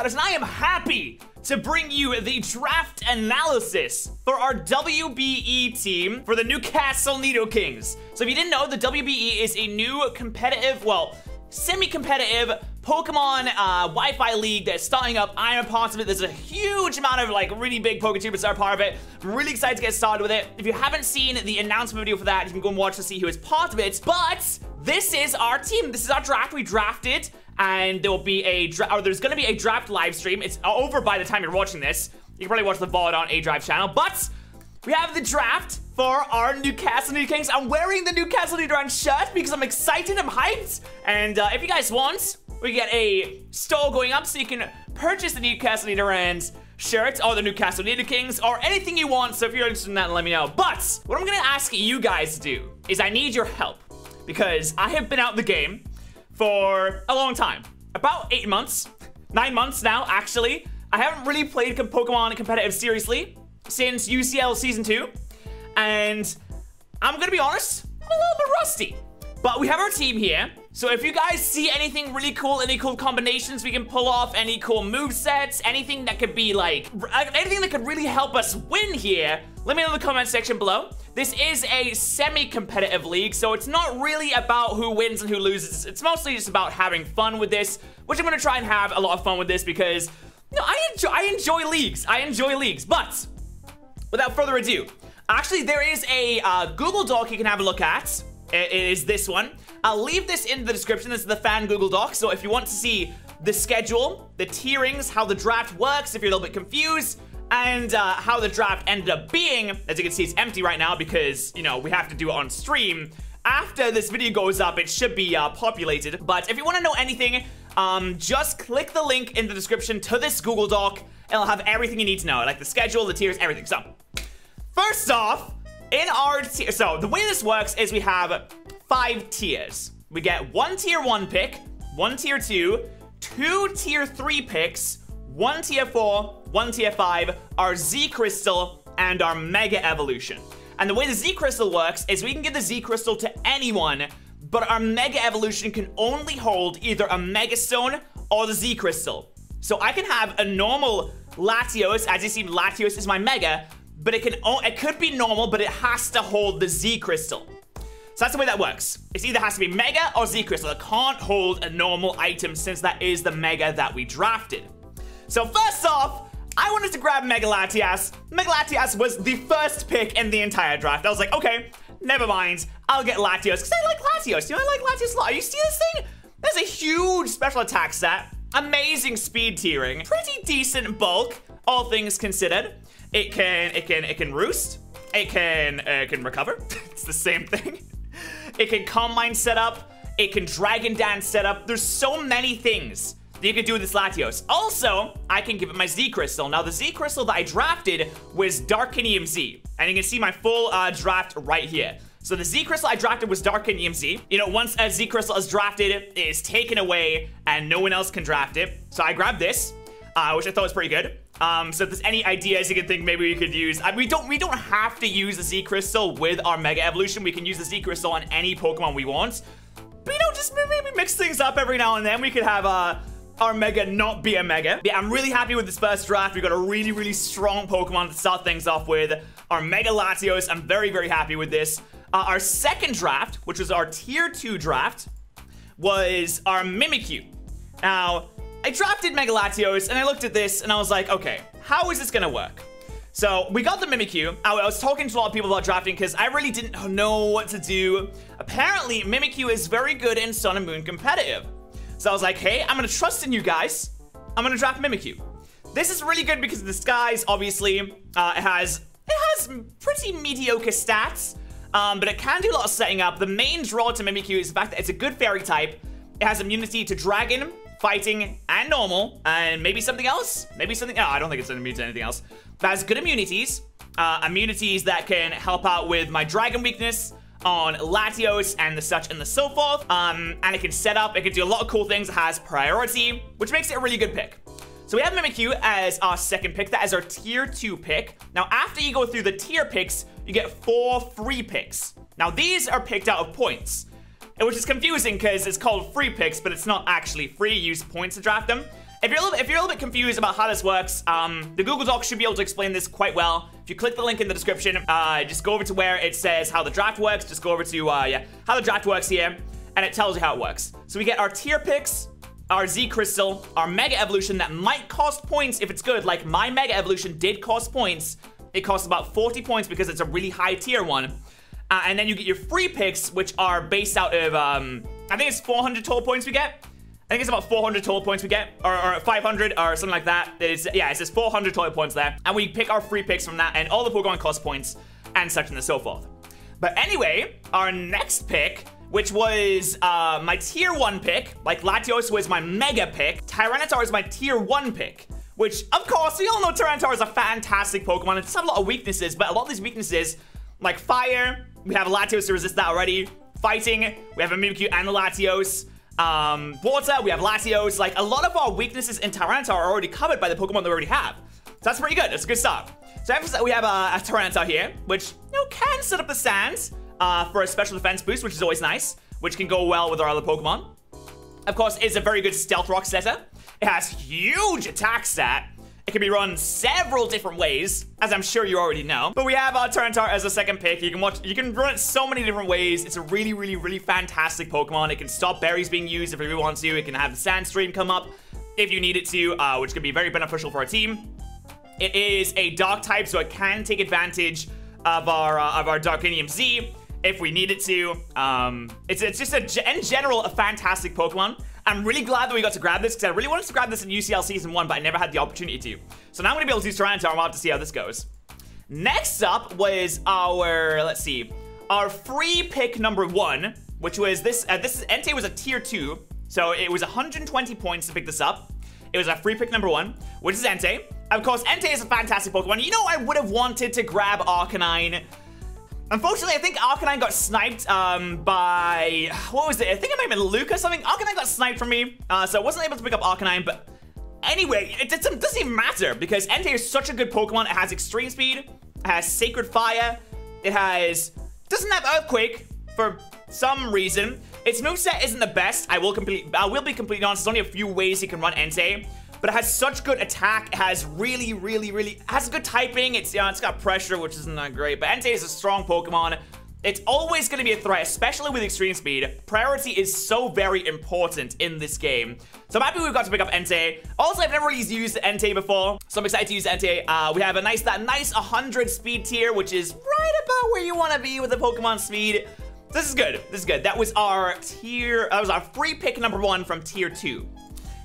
Insiders, and I am happy to bring you the draft analysis for our WBE team for the Newcastle Nidokings. So if you didn't know, the WBE is a new competitive, well, semi-competitive Pokemon Wi-Fi league that's starting up. I am a part of it. There's a huge amount of like really big PokeTubers that are part of it. I'm really excited to get started with it. If you haven't seen the announcement video for that, you can go and watch to see who is part of it. But this is our team. This is our draft. We drafted, and there will be a there's going to be a draft live stream. It's over by the time you're watching this. You can probably watch the VOD on A-Drive channel. But we have the draft for our Newcastle Nidokings. I'm wearing the Newcastle Nidokings shirt because I'm excited, I'm hyped. And if you guys want, we get a store going up so you can purchase the Newcastle Nidokings shirt or the Newcastle Nidokings or anything you want. So if you're interested in that, let me know. But what I'm gonna ask you guys to do is I need your help because I have been out the game for a long time. About 8 months, 9 months now, actually. I haven't really played Pokemon competitive seriously since UCL Season 2. And I'm gonna be honest, I'm a little bit rusty. But we have our team here. So if you guys see anything really cool, any cool combinations we can pull off, any cool movesets, anything that could be like, anything that could really help us win here, let me know in the comment section below. This is a semi-competitive league, so it's not really about who wins and who loses. It's mostly just about having fun with this, which I'm gonna try and have a lot of fun with this because, you know, I enjoy leagues. I enjoy leagues, but without further ado, actually there is a Google Doc you can have a look at. It is this one. I'll leave this in the description. This is the fan Google Doc. So if you want to see the schedule, the tierings, how the draft works, if you're a little bit confused, and how the draft ended up being, as you can see, it's empty right now because, you know, we have to do it on stream. After this video goes up, it should be populated. But if you want to know anything, just click the link in the description to this Google Doc. It'll have everything you need to know, like the schedule, the tiers, everything. So, first off, in our tier, so the way this works is we have 5 tiers. We get 1 tier 1 pick, 1 tier 2, 2 tier 3 picks, 1 tier 4, 1 tier 5, our Z Crystal, and our Mega Evolution. And the way the Z Crystal works is we can give the Z Crystal to anyone, but our Mega Evolution can only hold either a Mega Stone or the Z Crystal. So I can have a normal Latios, as you see, Latios is my Mega, but it could be normal, but it has to hold the Z Crystal. So that's the way that works. It either has to be Mega or Z Crystal. It can't hold a normal item since that is the Mega that we drafted. So first off, I wanted to grab Mega Latias. Mega Latias was the first pick in the entire draft. I was like, okay, never mind. I'll get Latios because I like Latios. You know, I like Latios a lot. You see this thing? There's a huge special attack stat. Amazing speed tiering. Pretty decent bulk, all things considered. It can roost. It can recover. It's the same thing. It can Calm Mind setup. It can Dragon Dance setup. There's so many things that you can do with this Latios. Also, I can give it my Z Crystal. Now, the Z Crystal that I drafted was Darkinium Z. And you can see my full draft right here. So the Z Crystal I drafted was Darkinium Z. You know, once a Z Crystal is drafted, it is taken away and no one else can draft it. So I grabbed this, which I thought was pretty good. So if there's any ideas you can think maybe we could use, we don't have to use the Z Crystal with our Mega Evolution. We can use the Z Crystal on any Pokemon we want. But you know, just maybe mix things up every now and then. We could have our Mega not be a Mega. Yeah, I'm really happy with this first draft. We got a really, really strong Pokemon to start things off with. Our Mega Latios, I'm very, very happy with this. Our second draft, which was our tier 2 draft, was our Mimikyu. Now, I drafted Mega Latios, and I looked at this, and I was like, okay, how is this gonna work? So, we got the Mimikyu. I was talking to a lot of people about drafting, because I really didn't know what to do. Apparently, Mimikyu is very good in Sun and Moon competitive. So I was like, hey, I'm gonna trust in you guys. I'm gonna draft Mimikyu. This is really good because of the skies, obviously. It has pretty mediocre stats, but it can do a lot of setting up. The main draw to Mimikyu is the fact that it's a good fairy type. It has immunity to Dragon, Fighting, and Normal, and maybe something else? Maybe something, no, I don't think it's immune to anything else. But it has good immunities. Immunities that can help out with my Dragon weakness on Latios and the such and the so forth. And it can set up, it can do a lot of cool things. It has priority, which makes it a really good pick. So we have Mimikyu as our second pick. That is our tier 2 pick. Now, after you go through the tier picks, you get 4 free picks. Now, these are picked out of points, which is confusing because it's called free picks, but it's not actually free. You use points to draft them. If you're a little bit confused about how this works, the Google Doc should be able to explain this quite well. If you click the link in the description, just go over to where it says how the draft works. Just go over to, how the draft works here, and it tells you how it works. So we get our tier picks, our Z Crystal, our Mega Evolution that might cost points if it's good. Like, my Mega Evolution did cost points. It costs about 40 points because it's a really high tier one. And then you get your free picks, which are based out of, I think it's 400 total points we get. I think it's about 400 total points we get, or 500, or something like that. Yeah, it says 400 total points there. And we pick our free picks from that, and all the Pokemon cost points, and such and so forth. But anyway, our next pick, which was my tier 1 pick, like Latios was my mega pick, Tyranitar is my tier 1 pick, which, of course, we all know Tyranitar is a fantastic Pokemon. It does have a lot of weaknesses, but a lot of these weaknesses, like Fire, we have a Latios to resist that already. Fighting, we have a Mimikyu and the Latios. Water, we have Latios. Like, a lot of our weaknesses in Tyranitar are already covered by the Pokemon that we already have. So that's pretty good. That's a good start. So we have a Tyranitar here, which, can set up the stands for a special defense boost, which is always nice, which can go well with our other Pokemon. Of course, it's a very good Stealth Rock setter. It has huge attack stat. It can be run several different ways, as I'm sure you already know. But we have our Tyranitar as a second pick. You can run it so many different ways. It's a really, really, really fantastic Pokemon. It can stop berries being used if it really wants to. It can have the Sand Stream come up if you need it to, which can be very beneficial for our team. It is a Dark type, so it can take advantage of our Darkinium Z if we need it to. It's just, in general, a fantastic Pokemon. I'm really glad that we got to grab this, because I really wanted to grab this in UCL Season 1, but I never had the opportunity to. So now I'm going to be able to use Tyranitar, and we'll have to see how this goes. Next up was our, let's see, our free pick number 1, which was this. Entei was a tier 2, so it was 120 points to pick this up. It was our free pick number 1, which is Entei. Of course, Entei is a fantastic Pokemon. You know, I would have wanted to grab Arcanine. Unfortunately, I think Arcanine got sniped by, what was it? I think it might have been Luke or something. Arcanine got sniped from me, so I wasn't able to pick up Arcanine, but anyway, it doesn't even matter because Entei is such a good Pokemon. It has Extreme Speed, it has Sacred Fire, it doesn't have Earthquake for some reason. Its moveset isn't the best. I will be completely honest, there's only a few ways you can run Entei. But it has such good attack. It has has good typing. It's got pressure, which isn't that great. But Entei is a strong Pokemon. It's always going to be a threat, especially with Extreme Speed. Priority is so very important in this game. So I'm happy we got to pick up Entei. Also, I've never really used Entei before, so I'm excited to use Entei. We have that nice 100 speed tier, which is right about where you want to be with the Pokemon speed. This is good. This is good. That was our free pick number 1 from tier 2.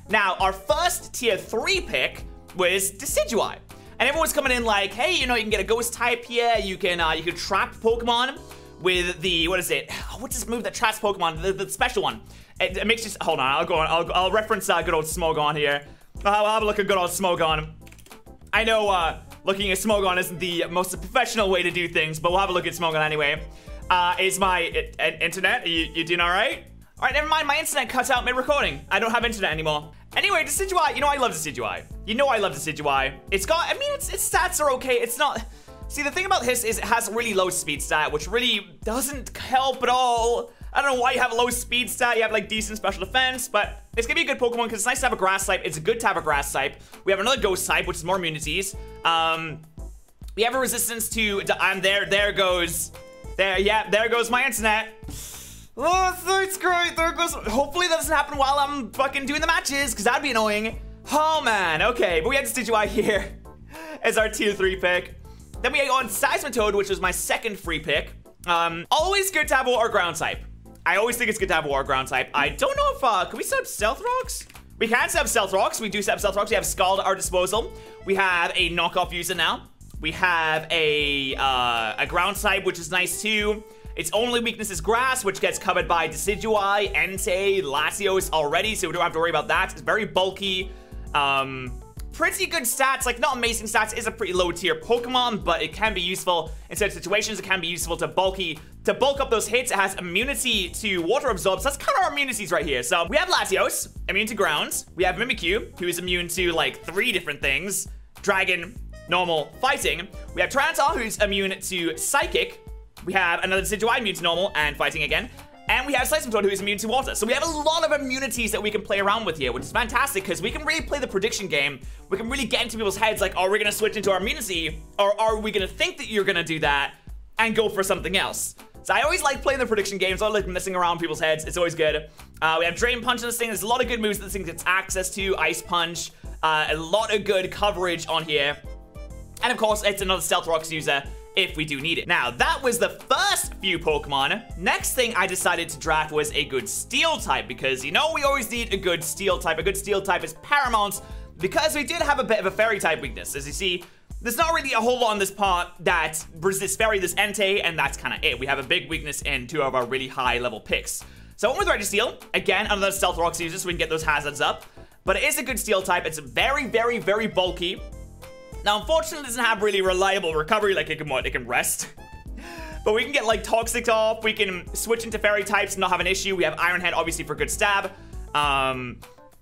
Now, our first tier 3 pick was Decidueye. And everyone's coming in like, hey, you can get a ghost type here. You can trap Pokemon with the, what is it? What's this move that traps Pokemon? The special one. It makes you, hold on, I'll reference good old Smogon here. I'll have a look at good old Smogon. I know looking at Smogon isn't the most professional way to do things, but we'll have a look at Smogon anyway. Is my internet, you doing all right? All right, never mind, my internet cut out mid-recording. I don't have internet anymore. Anyway, Decidueye, I love Decidueye. I love Decidueye. Its stats are okay. It's not, see, the thing about this is it has a really low speed stat, which really doesn't help at all. I don't know why you have a low speed stat. You have, like, decent special defense, but it's gonna be a good Pokemon because it's nice to have a grass type. It's good to have a grass type. We have another ghost type, which is more immunities. We have a resistance to, there goes my internet. Oh, that's great. There goes. Hopefully that doesn't happen while I'm fucking doing the matches, because that'd be annoying. Oh, man. Okay, but we had Decidueye here as our tier 3 pick. Then we got on Seismitoad, which was my second free pick. Always good to have a water ground type. I always think it's good to have a water ground type. I don't know if, can we set up Stealth Rocks? We can set up Stealth Rocks. We do set up Stealth Rocks. We have Scald at our disposal. We have a knockoff user now. We have a ground type, which is nice too. Its only weakness is grass, which gets covered by Decidueye, Entei, Latios already, so we don't have to worry about that. It's very bulky. Pretty good stats, like not amazing stats. It is a pretty low tier Pokemon, but it can be useful in certain situations. It can be useful to bulk up those hits. It has immunity to water absorb, so that's kind of our immunities right here. So we have Latios, immune to ground. We have Mimikyu, who is immune to like 3 different things: Dragon, Normal, Fighting. We have Tyranitar, who's immune to Psychic. We have another Decidueye, immune to Normal and Fighting again. And we have Seismitoad, who is immune to water. So we have a lot of immunities that we can play around with here, which is fantastic because we can really play the prediction game. We can really get into people's heads like, are we going to switch into our immunity? Or are we going to think that you're going to do that and go for something else? So I always like playing the prediction games. I like messing around people's heads. It's always good. We have Drain Punch in this thing. There's a lot of good moves that this thing gets access to. Ice Punch. A lot of good coverage on here. And of course, it's another Stealth Rocks user if we do need it. Now, that was the first few Pokemon. Next thing I decided to draft was a good Steel type because, you know, we always need a good Steel type. A good Steel type is paramount because we did have a bit of a Fairy type weakness. As you see, there's not really a whole lot on this part that resists Fairy, this Entei, and that's kind of it. We have a big weakness in 2 of our really high level picks. So I went with Reggie Steele. Again, another Stealth Rocks user so we can get those hazards up. But it is a good Steel type. It's very, very, very bulky. Now, unfortunately, it doesn't have really reliable recovery. Like, it can rest. But we can get, like, Toxic off. We can switch into Fairy types and not have an issue. We have Iron Head, obviously, for good stab.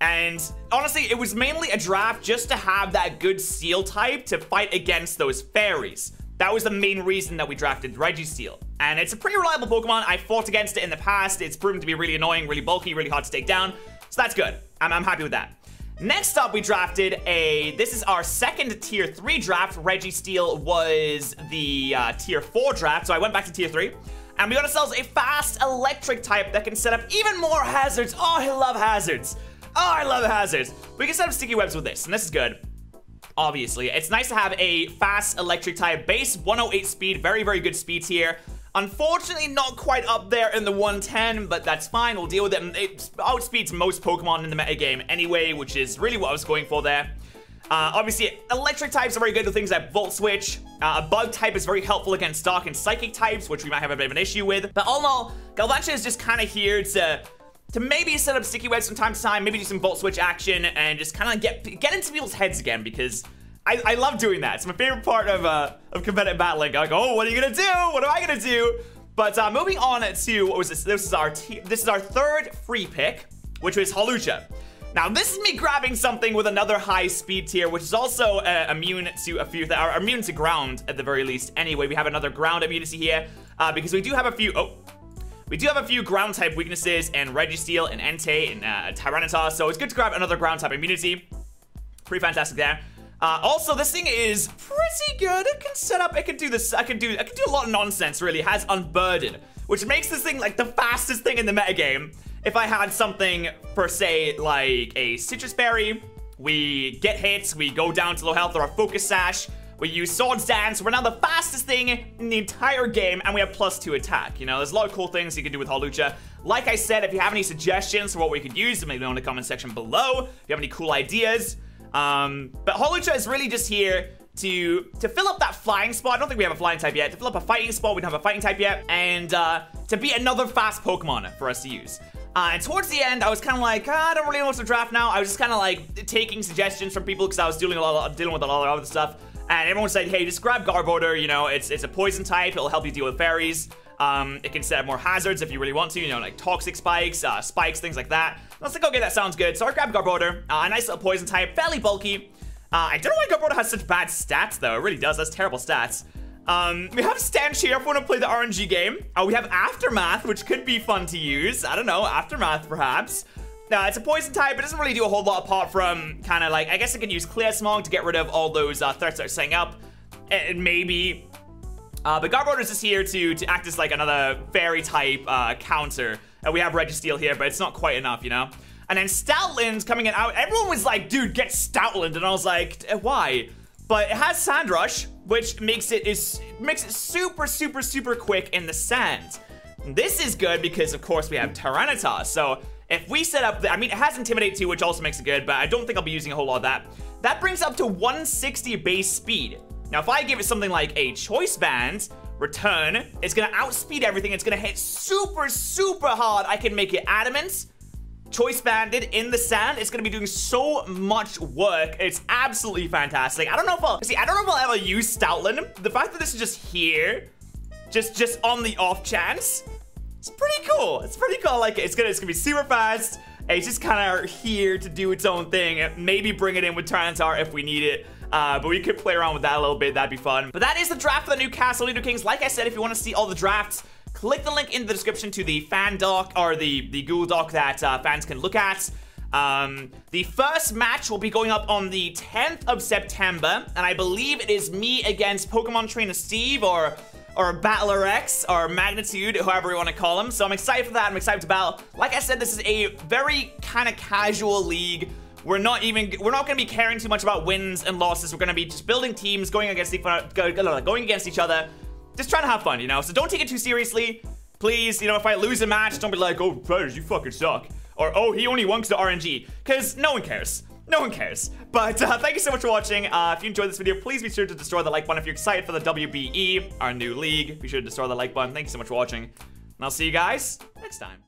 And honestly, it was mainly a draft just to have that good Steel type to fight against those Fairies. That was the main reason that we drafted Reggie Steele. And it's a pretty reliable Pokemon. I fought against it in the past. It's proven to be really annoying, really bulky, really hard to take down. So that's good. I'm happy with that. Next up, we drafted this is our second tier 3 draft. Reggie Steele was the tier 4 draft, so I went back to tier 3. And we got ourselves a fast electric type that can set up even more hazards. Oh, I love hazards. Oh, I love hazards. We can set up sticky webs with this, and this is good. Obviously, it's nice to have a fast electric type. Base 108 speed, very, very good speeds here. Unfortunately, not quite up there in the 110, but that's fine. We'll deal with it. It outspeeds most Pokemon in the metagame anyway, which is really what I was going for there. Obviously, electric types are very good with things like Volt Switch. A bug type is very helpful against Dark and Psychic types, which we might have a bit of an issue with. But all in all, Galvantula is just kind of here to maybe set up sticky webs from time to time, maybe do some Volt Switch action, and just kind of get into people's heads again, because I love doing that. It's my favorite part of competitive battling. Like, oh, what are you gonna do? What am I gonna do? But moving on to what was this? This is our third free pick, which was Hawlucha. Now, this is me grabbing something with another high speed tier, which is also immune to a few, or immune to ground at the very least. Anyway, we have another ground immunity here because we do have a few. We do have a few ground type weaknesses in Reggie Steele and Entei and Tyranitar, so it's good to grab another ground type immunity. Pretty fantastic there. Also, this thing is pretty good. It can set up, it can do this, I can do a lot of nonsense, really. It has Unburden, which makes this thing like the fastest thing in the metagame. If I had something for, say, like a Citrus Berry, we get hits, we go down to low health, or a Focus Sash, we use Swords Dance, we're now the fastest thing in the entire game, and we have +2 attack. You know, there's a lot of cool things you can do with Hawlucha. Like I said, if you have any suggestions for what we could use, maybe in the comment section below. If you have any cool ideas. But Hawlucha is really just here to fill up that flying spot. I don't think we have a flying type yet. To fill up a fighting spot, we don't have a fighting type yet. And to be another fast Pokemon for us to use. And towards the end, I was kind of like, I don't really know what to draft now. I was just kind of like taking suggestions from people because I was dealing with a lot of other stuff. And everyone said, hey, just grab Garbodor. You know, it's a poison type. It'll help you deal with fairies. It can set up more hazards if you really want to. You know, like toxic spikes, spikes, things like that. I was like, okay, that sounds good. So I grabbed Garbodor. A nice little poison type, fairly bulky. I don't know why Garbodor has such bad stats, though. It really does. That's terrible stats. We have Stench here if we want to play the RNG game. We have Aftermath, which could be fun to use. I don't know, Aftermath, perhaps. It's a poison type. It doesn't really do a whole lot apart from kind of like, I guess it can use Clear Smog to get rid of all those threats that are setting up. And maybe. But Garbodor is just here to act as like another fairy type counter. We have Reggie Steele here, but it's not quite enough, you know? And then Stoutland's coming in out. Everyone was like, dude, get Stoutland. And I was like, why? But it has Sand Rush, which makes it super, super, super quick in the sand. This is good because, of course, we have Tyranitar. So if we set up, I mean, it has Intimidate too, which also makes it good, but I don't think I'll be using a whole lot of that. That brings up to 160 base speed. Now, if I give it something like a Choice Band, Return, it's gonna outspeed everything. It's gonna hit super, super hard. I can make it Adamant, Choice Banded in the sand. It's gonna be doing so much work. It's absolutely fantastic. I don't know if I'll ever use Stoutland. The fact that this is just here, just on the off chance, it's pretty cool. It's pretty cool. I like it. It's gonna be super fast. It's just kind of here to do its own thing. Maybe bring it in with Tyranitar if we need it. But we could play around with that a little bit. That'd be fun. But that is the draft for the Newcastle Nidokings. Like I said, if you want to see all the drafts, click the link in the description to the fan doc, or the Google Doc that fans can look at. The first match will be going up on the 10th of September, and I believe it is me against Pokemon Trainer Steve, or Battler X, or Magnitude, however you want to call him. So I'm excited for that. I'm excited to battle. Like I said, this is a very kind of casual league. We're not going to be caring too much about wins and losses. We're going to be just building teams, going against each other, just trying to have fun, you know? So don't take it too seriously. Please, you know, if I lose a match, don't be like, oh, Predators, you fucking suck. Or, oh, he only won because of RNG. Because no one cares. No one cares. But thank you so much for watching. If you enjoyed this video, please be sure to destroy the like button. If you're excited for the WBE, our new league, be sure to destroy the like button. Thank you so much for watching. And I'll see you guys next time.